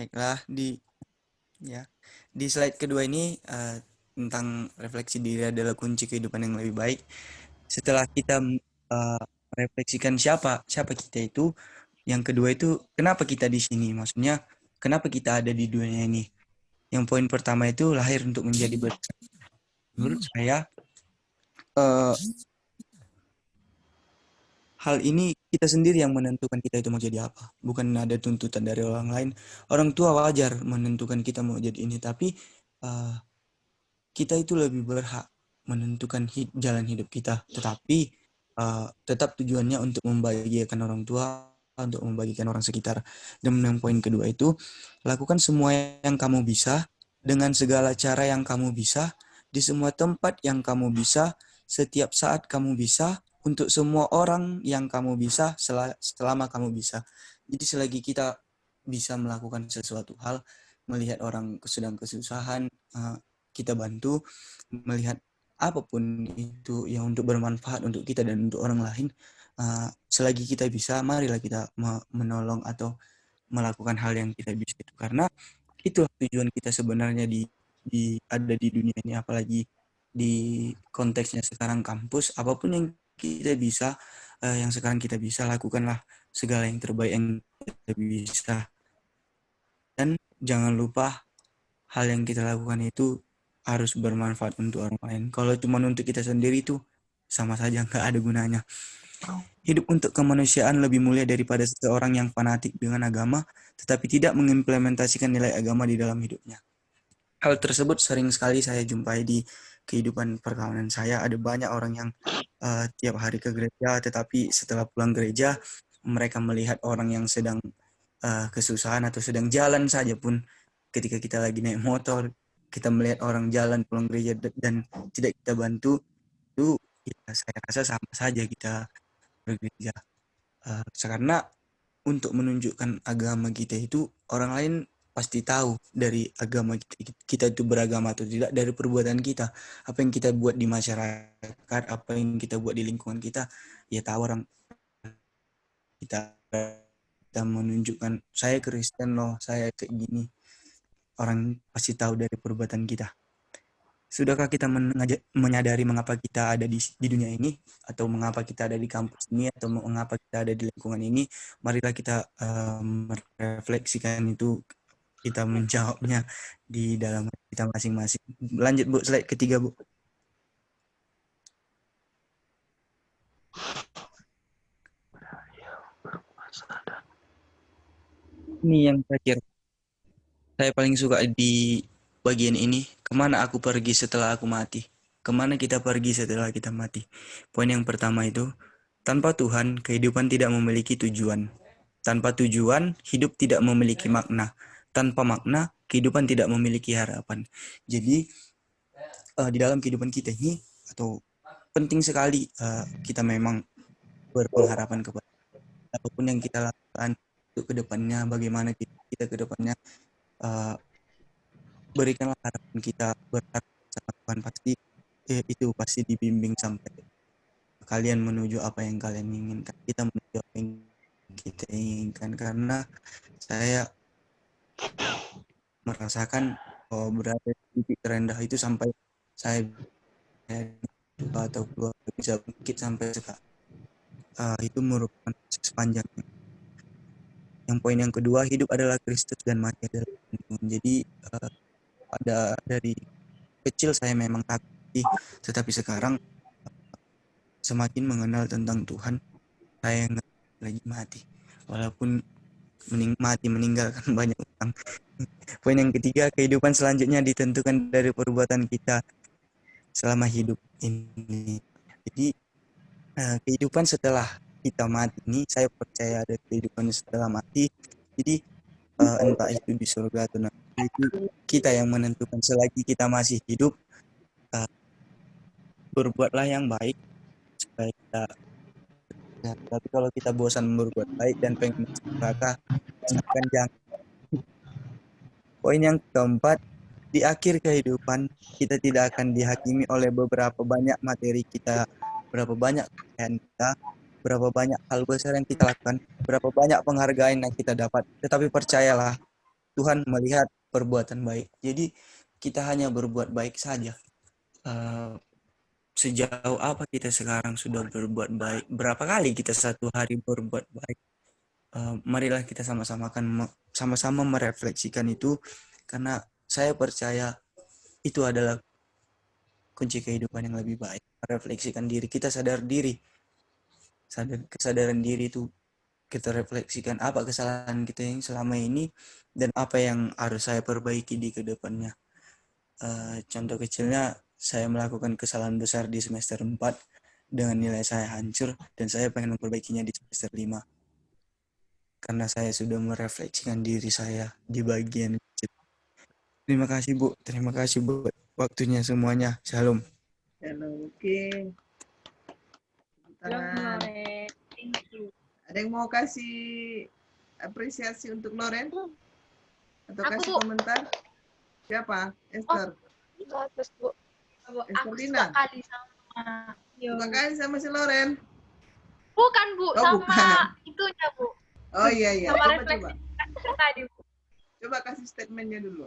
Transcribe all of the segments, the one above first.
Baiklah, ya di slide kedua ini tentang refleksi diri adalah kunci kehidupan yang lebih baik. Setelah kita refleksikan siapa kita itu, yang kedua itu kenapa kita di sini? Maksudnya kenapa kita ada di dunia ini? Yang poin pertama itu lahir untuk menjadi berkat. Menurut saya hal ini kita sendiri yang menentukan kita itu mau jadi apa. Bukan ada tuntutan dari orang lain. Orang tua wajar menentukan kita mau jadi ini, tapi kita itu lebih berhak menentukan jalan hidup kita. Tetapi tetap tujuannya untuk membahagiakan orang tua, untuk membagikan orang sekitar. Dan yang poin kedua itu, lakukan semua yang kamu bisa dengan segala cara yang kamu bisa, di semua tempat yang kamu bisa, setiap saat kamu bisa, untuk semua orang yang kamu bisa, selama kamu bisa. Jadi selagi kita bisa melakukan sesuatu hal, melihat orang sedang kesusahan, kita bantu, melihat apapun itu yang untuk bermanfaat untuk kita dan untuk orang lain, selagi kita bisa, marilah kita menolong atau melakukan hal yang kita bisa itu. Karena itulah tujuan kita sebenarnya ada di dunia ini, apalagi di konteksnya sekarang kampus. Apapun yang kita bisa, yang sekarang kita bisa, lakukanlah segala yang terbaik yang kita bisa. Dan jangan lupa hal yang kita lakukan itu harus bermanfaat untuk orang lain. Kalau cuma untuk kita sendiri itu sama saja, nggak ada gunanya. Hidup untuk kemanusiaan lebih mulia daripada seseorang yang fanatik dengan agama, tetapi tidak mengimplementasikan nilai agama di dalam hidupnya. Hal tersebut sering sekali saya jumpai di kehidupan perkawinan saya. Ada banyak orang yang tiap hari ke gereja, tetapi setelah pulang gereja, mereka melihat orang yang sedang kesusahan atau sedang jalan saja pun, ketika kita lagi naik motor, kita melihat orang jalan pulang gereja dan tidak kita bantu, itu ya, saya rasa sama saja kita bergereja. Karena untuk menunjukkan agama kita itu, orang lain pasti tahu dari agama kita itu beragama atau tidak dari perbuatan kita. Apa yang kita buat di masyarakat, apa yang kita buat di lingkungan kita, ya tahu orang kita menunjukkan saya Kristen loh, saya kayak gini. Orang pasti tahu dari perbuatan kita. Sudahkah kita menyadari mengapa kita ada di dunia ini, atau mengapa kita ada di kampus ini, atau mengapa kita ada di lingkungan ini? Marilah kita merefleksikan itu, kita menjawabnya di dalam kita masing-masing. Lanjut Bu, slide ketiga Bu. Ini yang terakhir. Saya paling suka di bagian ini. Kemana aku pergi setelah aku mati? Kemana kita pergi setelah kita mati? Poin yang pertama itu, tanpa Tuhan, kehidupan tidak memiliki tujuan. Tanpa tujuan, hidup tidak memiliki makna. Tanpa makna, kehidupan tidak memiliki harapan. Jadi, di dalam kehidupan kita ini, atau penting sekali kita memang berpengharapan kepada apapun yang kita lakukan untuk kedepannya, bagaimana kita kedepannya, berikanlah harapan kita, berharap sama Tuhan, pasti itu pasti dibimbing sampai kalian menuju apa yang kalian inginkan, kita menuju apa yang kita inginkan. Karena saya merasakan bahwa berada di titik terendah itu sampai saya atau keluarga bisa bangkit sampai sekarang, itu merupakan sepanjangnya. Yang poin yang kedua, hidup adalah Kristus dan mati adalah Tuhan. Jadi pada dari kecil saya memang takut, tetapi sekarang semakin mengenal tentang Tuhan, saya nggak lagi mati, walaupun mati meninggalkan banyak orang. Poin yang ketiga, kehidupan selanjutnya ditentukan dari perbuatan kita selama hidup ini. Jadi kehidupan setelah kita mati ini, saya percaya ada kehidupan setelah mati. Jadi entah itu di surga atau nanti, itu kita yang menentukan. Selagi kita masih hidup, berbuatlah yang baik supaya kita. Ya, tapi kalau kita bosan berbuat baik dan pengen masuk neraka, silakan jangan. Poin yang keempat, di akhir kehidupan kita tidak akan dihakimi oleh beberapa banyak materi kita, berapa banyak kekayaan kita, berapa banyak hal besar yang kita lakukan, berapa banyak penghargaan yang kita dapat. Tetapi percayalah, Tuhan melihat perbuatan baik. Jadi kita hanya berbuat baik saja. Sejauh apa kita sekarang sudah berbuat baik? Berapa kali kita satu hari berbuat baik? Marilah kita sama-sama merefleksikan itu, karena saya percaya itu adalah kunci kehidupan yang lebih baik. Merefleksikan diri, kita kesadaran diri itu kita refleksikan apa kesalahan kita yang selama ini dan apa yang harus saya perbaiki di kedepannya. Contoh kecilnya, saya melakukan kesalahan besar di semester 4 dengan nilai saya hancur dan saya pengen memperbaikinya di semester 5 karena saya sudah merefleksikan diri saya di bagian kecil. Terima kasih Bu, terima kasih buat waktunya semuanya. Shalom. Oke. Thank you. Ada yang mau kasih apresiasi untuk Loren? Atau Aku, kasih Bu. komentar? Siapa? Esther. Terus Bu, aku Dina. suka kali sama Suka kali sama si Loren? Bukan Bu, Oh, sama bukan. itunya Bu. Oh iya. Sama Coba. refleksi tadi Bu. Coba kasih statementnya dulu.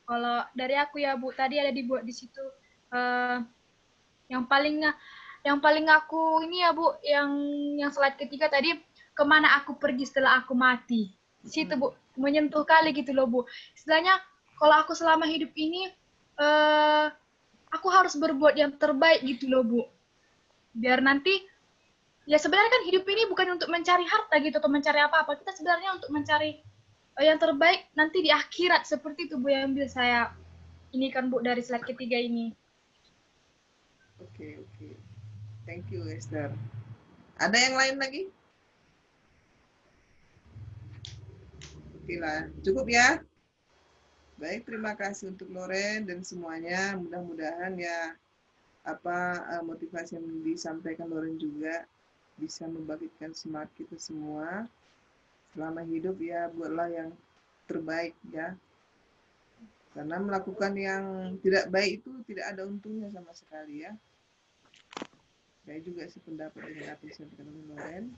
Kalau dari aku ya Bu, tadi ada dibuat di situ yang paling aku ini ya Bu, yang slide ketiga tadi, kemana aku pergi setelah aku mati. Di situ Bu, menyentuh kali gitu loh Bu. Istilahnya kalau aku selama hidup ini aku harus berbuat yang terbaik gitu loh Bu. Biar nanti ya sebenarnya kan hidup ini bukan untuk mencari harta gitu atau mencari apa-apa. Kita sebenarnya untuk mencari yang terbaik nanti di akhirat, seperti itu Bu yang bisa saya ini kan Bu dari slide ketiga ini. Oke. Thank you, Esther. Ada yang lain lagi? Oke lah, cukup ya. Baik, terima kasih untuk Loren dan semuanya. Mudah-mudahan ya motivasi yang disampaikan Loren juga bisa membangkitkan semangat kita semua. Selama hidup ya buatlah yang terbaik ya. Karena melakukan yang tidak baik itu tidak ada untungnya sama sekali ya. Saya juga sependapat dengan apa yang disampaikan oleh Loren.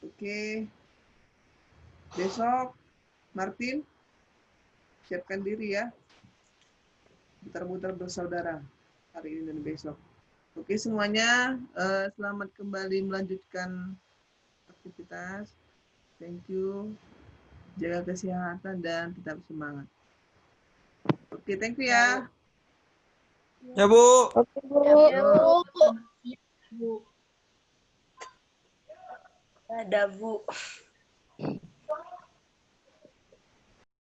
Oke. Besok Martin siapkan diri ya. Putar-putar bersaudara hari ini dan besok. Oke semuanya, selamat kembali melanjutkan aktivitas. Thank you. Jaga kesehatan dan tetap semangat. Oke, thank you ya. Ya Bu. Oke, Bu. Ya Bu. Ada, Bu.